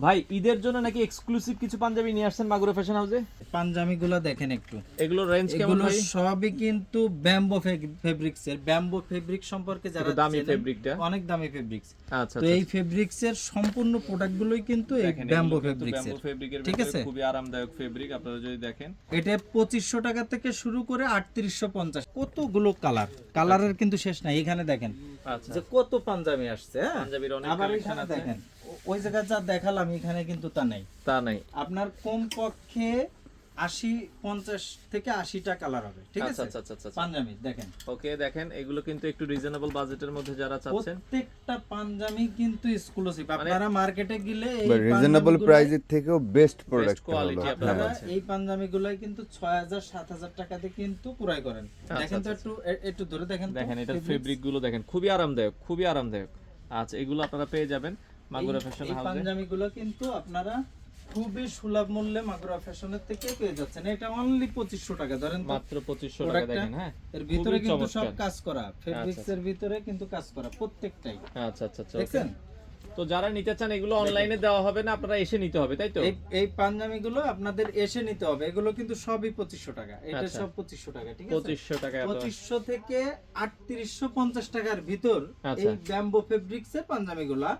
ভাই ঈদের জন্য নাকি এক্সক্লুসিভ কিছু পাঞ্জাবি নিয়ে আসছেন মাগুরা ফ্যাশন হাউসে? পাঞ্জাবিগুলো দেখেন একটু, এগুলোর রেঞ্জ কেমন এগুলো ভাই? সবই কিন্তু ব্যাম্বো ফেব্রিক্স এর। ব্যাম্বো ফেব্রিক সম্পর্কে যারা দামি চেনেন, ফেব্রিকটা। অনেক দামি ফেব্রিক্স। আচ্ছা তো এই ফেব্রিক্স এর সম্পূর্ণ প্রোডাক্টগুলোই কিন্তু এই ব্যাম্বো ফেব্রিক্স এর। ফেব্রিকের ঠিক আছে, খুবই আরামদায়ক ফেব্রিক। আপনারা যদি দেখেন এটা 2500 টাকা থেকে শুরু করে 3850, কতগুলো কালারের কিন্তু শেষ নাই। এখানে দেখেন আচ্ছা যে কত পাঞ্জাবি আসছে। হ্যাঁ, পাঞ্জাবির অনেক আবার কালেকশন এখানে আছে। দেখেন ওই জায়গা যা দেখালাম এখানে কিন্তু তা নাই। তা নাই। আপনার কম পক্ষে 50 থেকে 80টা কালার হবে। ঠিক আছে, আচ্ছা আচ্ছা আচ্ছা। পাঞ্জাবি দেখেন। ওকে, দেখেন এগুলো কিন্তু একটু রিজনেবল বাজেটের মধ্যে যারা চাচ্ছেন, প্রত্যেকটা পাঞ্জাবি কিন্তু এক্সক্লুসিভ। আপনারা মার্কেটে গেলে এই রিজনেবল প্রাইসের থেকেও বেস্ট প্রোডাক্ট কোয়ালিটি আপনারা আপনারা পাচ্ছেন। এই পাঞ্জাবিগুলাই কিন্তু 6000 7000 টাকাতে কিন্তু ক্রয় করেন। দেখেন তো একটু ধরে দেখেন তো দেখেন এটার fabrics। ফেব্রিক গুলো দেখেন, খুবই আরামদায়ক, খুবই আরামদায়ক। আচ্ছা, এগুলো আপনারা পেয়ে যাবেন মাগুরা ফ্যাশন এই হাউসে। পাঞ্জাবিগুলো কিন্তু আপনারা খুবই সুলভ মূল্যে মাগুরা ফ্যাশনের থেকে পেয়ে যাচ্ছেন। এটা অনলি 2500 টাকা ধরেন তো। মাত্র 2500 টাকা। প্রোডাক্টটা দেখেন, হ্যাঁ এর ভিতরে খুবই কিন্তু সব চমৎকার। কাজ করা, ফেব্রিক্স এর ভিতরে কিন্তু কাজ করা প্রত্যেকটাই। আচ্ছা আচ্ছা আচ্ছা, দেখছেন? তো যারা নিতে চান এগুলো অনলাইনে দেওয়া হবে না, আপনারা এসে নিতে হবে, তাই তো? এই পাঞ্জাবিগুলো আপনাদের এসে নিতে হবে। এগুলো কিন্তু সবই 2500 টাকা। এটা আচ্ছা। সব 2500 টাকা। ঠিক আছে, 2500 টাকায় আপনারা 2500 থেকে 3850 টাকার ভিতর আচ্ছা। এই ব্যাম্বো ফেব্রিক্স এর পাঞ্জাবিগুলা